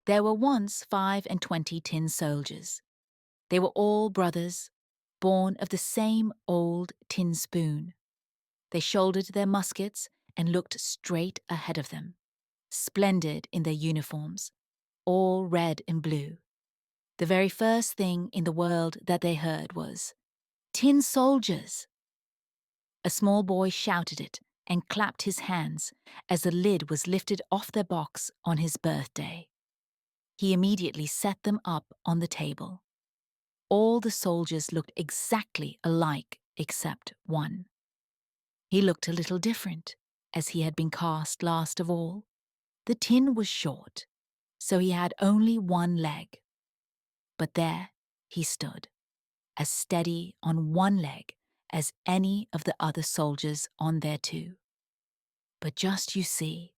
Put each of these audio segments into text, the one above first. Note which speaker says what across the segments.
Speaker 1: There were once 25 tin soldiers. They were all brothers, born of the same old tin spoon. They shouldered their muskets and looked straight ahead of them, splendid in their uniforms, all red and blue. The very first thing in the world that they heard was, "Tin soldiers!" A small boy shouted it and clapped his hands as the lid was lifted off their box on his birthday. He immediately set them up on the table. All the soldiers looked exactly alike except one. He looked a little different, as he had been cast last of all. The tin was short, so he had only one leg. But there he stood, as steady on one leg as any of the other soldiers on there too. But just you see,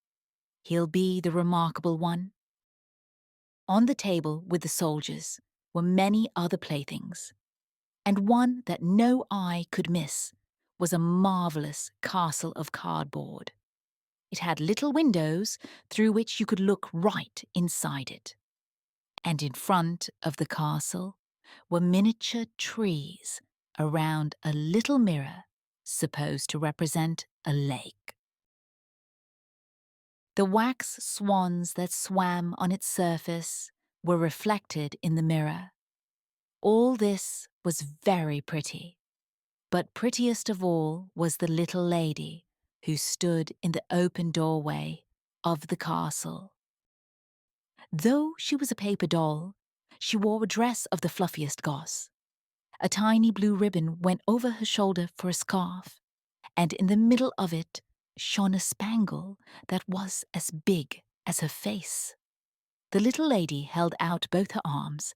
Speaker 1: he'll be the remarkable one. On the table with the soldiers were many other playthings, and one that no eye could miss was a marvelous castle of cardboard. It had little windows through which you could look right inside it. And in front of the castle were miniature trees around a little mirror supposed to represent a lake. The wax swans that swam on its surface were reflected in the mirror. All this was very pretty, but prettiest of all was the little lady who stood in the open doorway of the castle. Though she was a paper doll, she wore a dress of the fluffiest gauze. A tiny blue ribbon went over her shoulder for a scarf, and in the middle of it shone a spangle that was as big as her face. The little lady held out both her arms,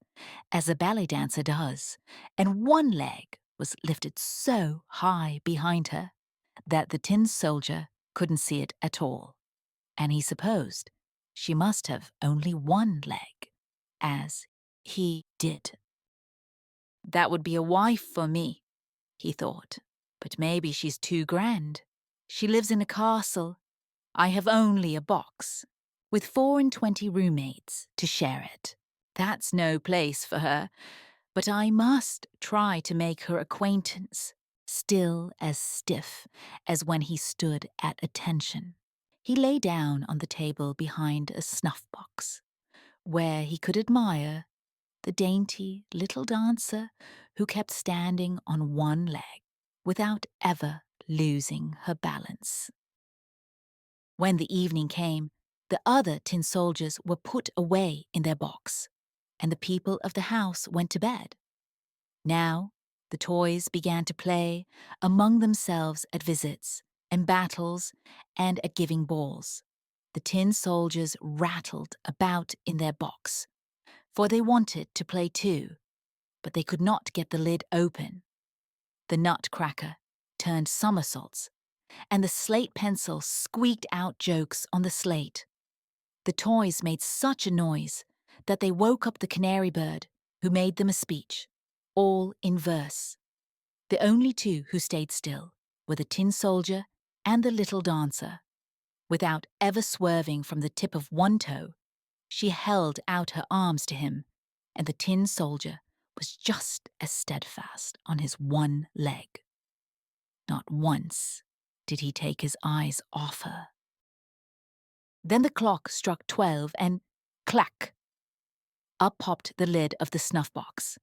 Speaker 1: as a ballet dancer does, and one leg was lifted so high behind her that the tin soldier couldn't see it at all, and he supposed she must have only one leg, as he did. That would be a wife for me, he thought, but maybe she's too grand. She lives in a castle. I have only a box, with 24 roommates to share it. That's no place for her, but I must try to make her acquaintance, still as stiff as when he stood at attention. He lay down on the table behind a snuff-box, where he could admire the dainty little dancer who kept standing on one leg without ever losing her balance. When the evening came, the other tin soldiers were put away in their box, and the people of the house went to bed. Now the toys began to play among themselves at visits and battles and at giving balls. The tin soldiers rattled about in their box, for they wanted to play too, but they could not get the lid open. The nutcracker turned somersaults, and the slate pencil squeaked out jokes on the slate. The toys made such a noise that they woke up the canary bird, who made them a speech, all in verse. The only two who stayed still were the tin soldier and the little dancer. Without ever swerving from the tip of one toe, she held out her arms to him, and the tin soldier was just as steadfast on his one leg. Not once did he take his eyes off her. Then the clock struck 12 and clack! Up popped the lid of the snuff-box,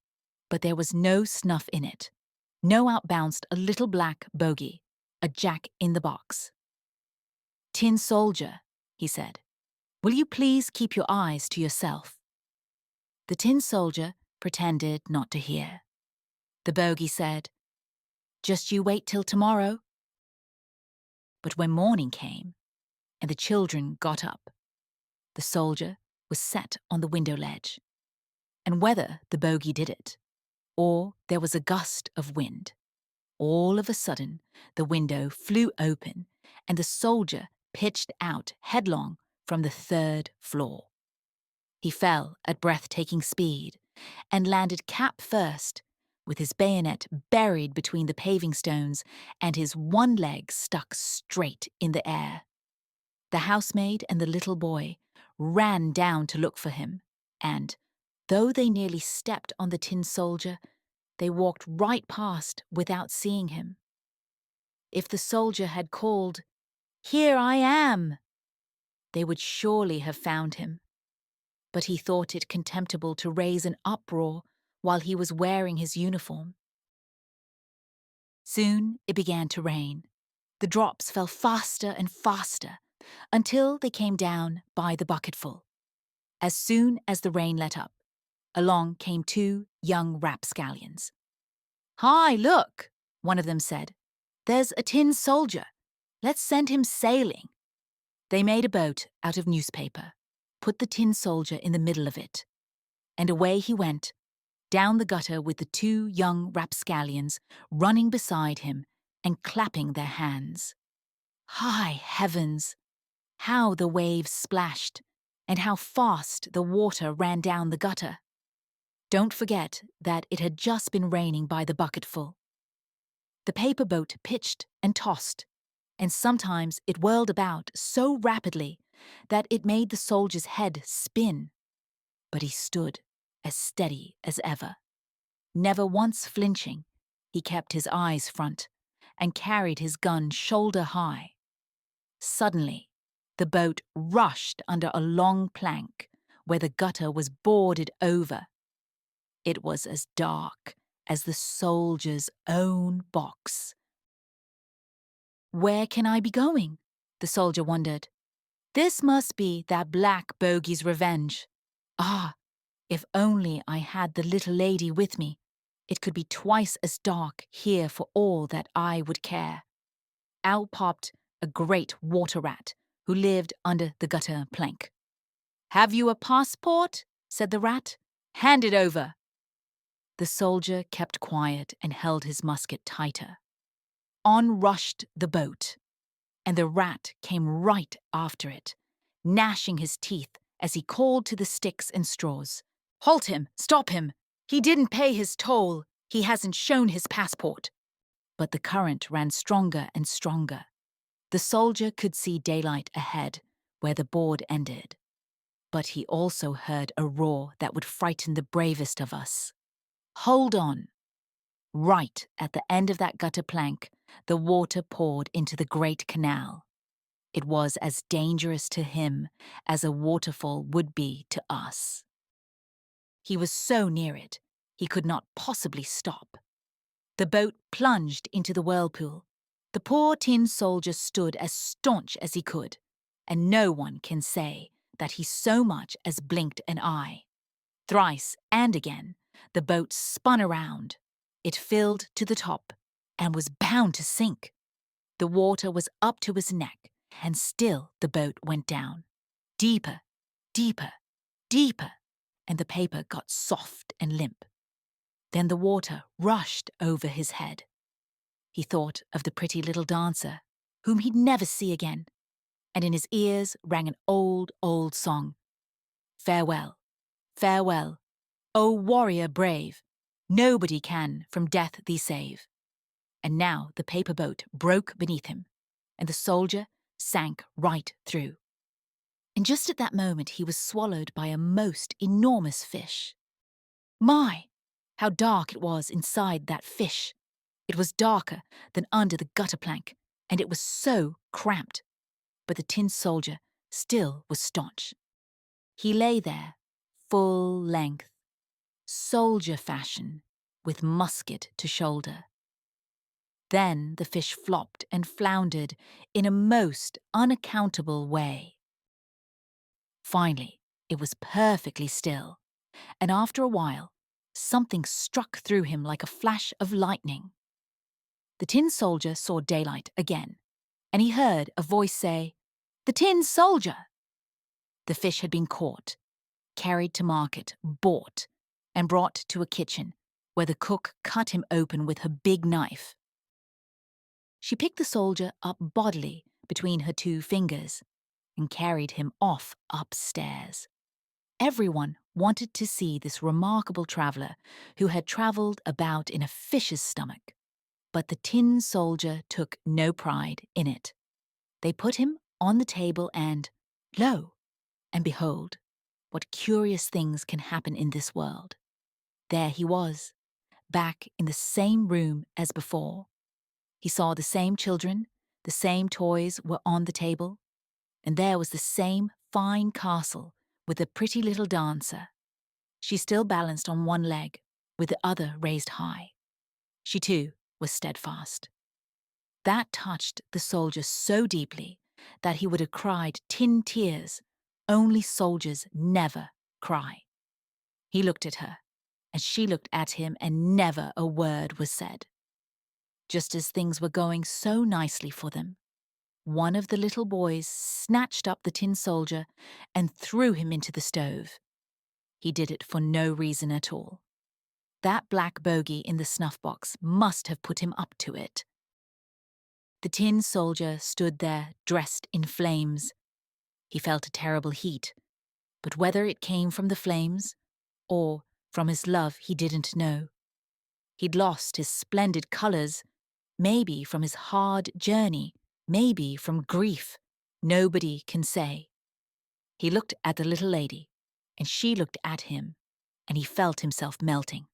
Speaker 1: but there was no snuff in it. No out bounced a little black bogey, a jack in the box. "Tin soldier," he said, "will you please keep your eyes to yourself?" The tin soldier pretended not to hear. The bogey said, "Just you wait till tomorrow." But when morning came, and the children got up, the soldier was set on the window ledge. And whether the bogey did it, or there was a gust of wind, all of a sudden the window flew open and the soldier pitched out headlong from the 3rd floor. He fell at breathtaking speed and landed cap first, with his bayonet buried between the paving stones and his one leg stuck straight in the air. The housemaid and the little boy ran down to look for him, and, though they nearly stepped on the tin soldier, they walked right past without seeing him. If the soldier had called, "Here I am," they would surely have found him. But he thought it contemptible to raise an uproar while he was wearing his uniform. Soon it began to rain. The drops fell faster and faster until they came down by the bucketful. As soon as the rain let up, along came two young rapscallions. "Hi, look," one of them said. "There's a tin soldier. Let's send him sailing." They made a boat out of newspaper, put the tin soldier in the middle of it, and away he went, down the gutter with the two young rapscallions running beside him and clapping their hands. High heavens! How the waves splashed, and how fast the water ran down the gutter. Don't forget that it had just been raining by the bucketful. The paper boat pitched and tossed, and sometimes it whirled about so rapidly that it made the soldier's head spin. But he stood as steady as ever. Never once flinching, he kept his eyes front and carried his gun shoulder high. Suddenly, the boat rushed under a long plank where the gutter was boarded over. It was as dark as the soldier's own box. "Where can I be going?" the soldier wondered. "This must be that black bogey's revenge. Ah, if only I had the little lady with me, it could be twice as dark here for all that I would care." Out popped a great water rat who lived under the gutter plank. "Have you a passport?" said the rat. "Hand it over." The soldier kept quiet and held his musket tighter. On rushed the boat, and the rat came right after it, gnashing his teeth as he called to the sticks and straws. "Halt him! Stop him! He didn't pay his toll. He hasn't shown his passport." But the current ran stronger and stronger. The soldier could see daylight ahead, where the board ended. But he also heard a roar that would frighten the bravest of us. Hold on! Right at the end of that gutter plank, the water poured into the great canal. It was as dangerous to him as a waterfall would be to us. He was so near it, he could not possibly stop. The boat plunged into the whirlpool. The poor tin soldier stood as staunch as he could, and no one can say that he so much as blinked an eye. Thrice and again, the boat spun around. It filled to the top and was bound to sink. The water was up to his neck, and still the boat went down. Deeper, deeper, deeper, and the paper got soft and limp. Then the water rushed over his head. He thought of the pretty little dancer, whom he'd never see again, and in his ears rang an old, old song. "Farewell, farewell, O warrior brave, nobody can from death thee save." And now the paper boat broke beneath him, and the soldier sank right through. And just at that moment he was swallowed by a most enormous fish. My, how dark it was inside that fish! It was darker than under the gutter plank, and it was so cramped. But the tin soldier still was staunch. He lay there, full length, soldier fashion, with musket to shoulder. Then the fish flopped and floundered in a most unaccountable way. Finally, it was perfectly still, and after a while, something struck through him like a flash of lightning. The tin soldier saw daylight again, and he heard a voice say, "The tin soldier!" The fish had been caught, carried to market, bought, and brought to a kitchen where the cook cut him open with her big knife. She picked the soldier up bodily between her two fingers and carried him off upstairs. Everyone wanted to see this remarkable traveller who had travelled about in a fish's stomach. But the tin soldier took no pride in it. They put him on the table and, lo, And behold, what curious things can happen in this world. There he was, back in the same room as before. He saw the same children, the same toys were on the table, and there was the same fine castle with a pretty little dancer. She still balanced on one leg, with the other raised high. She too was steadfast. That touched the soldier so deeply that he would have cried tin tears. Only soldiers never cry. He looked at her, and she looked at him, and never a word was said. Just as things were going so nicely for them, one of the little boys snatched up the tin soldier and threw him into the stove. He did it for no reason at all. That black bogey in the snuff box must have put him up to it. The tin soldier stood there, dressed in flames. He felt a terrible heat, but whether it came from the flames or from his love he didn't know. He'd lost his splendid colours, maybe from his hard journey, maybe from grief. Nobody can say. He looked at the little lady, and she looked at him, and he felt himself melting.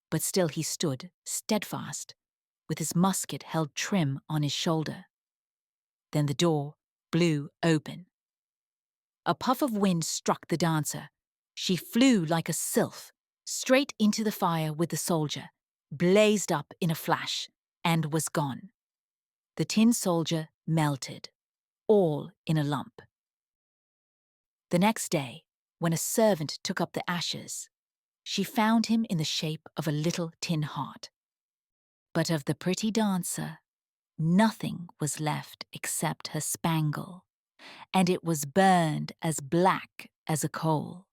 Speaker 1: But still he stood, steadfast, with his musket held trim on his shoulder. Then the door blew open. A puff of wind struck the dancer. She flew like a sylph, straight into the fire with the soldier, blazed up in a flash, and was gone. The tin soldier melted, all in a lump. The next day, when a servant took up the ashes, she found him in the shape of a little tin heart. But of the pretty dancer, nothing was left except her spangle, and it was burned as black as a coal.